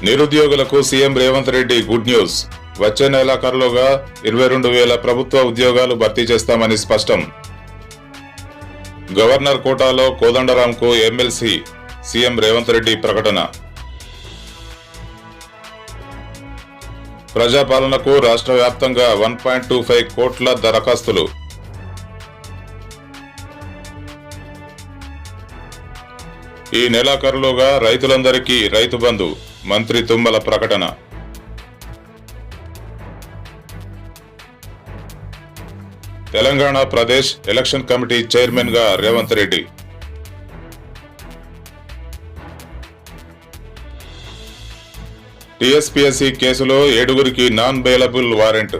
నిరుద్యోగులకు CM Revanth Reddy good news. వచ్చే నెలాఖరులోగా 22,000 ప్రభుత్వ ఉద్యోగాలు భర్తీ చేస్తామని స్పష్టం. గవర్నర్ కోటాలో కోదండరాంకు ఎమ్మెల్సీ, సీఎం రేవంత్ రెడ్డి ప్రకటన. ప్రజాపాలనకు రాష్ట్ర వ్యాప్తంగా 1.25 కోట్ల దరఖాస్తులు. ఈ నెలాఖరులోగా రైతులందరికీ రైతు బంధు, మంత్రి తుమ్మల ప్రకటన. Telangana Pradesh election committee chairman గా రేవంత్ రెడ్డి. టీఎస్పీఎస్సీ కేసులో 7గురికి నాన్ బెయిలబుల్ వారెంట్.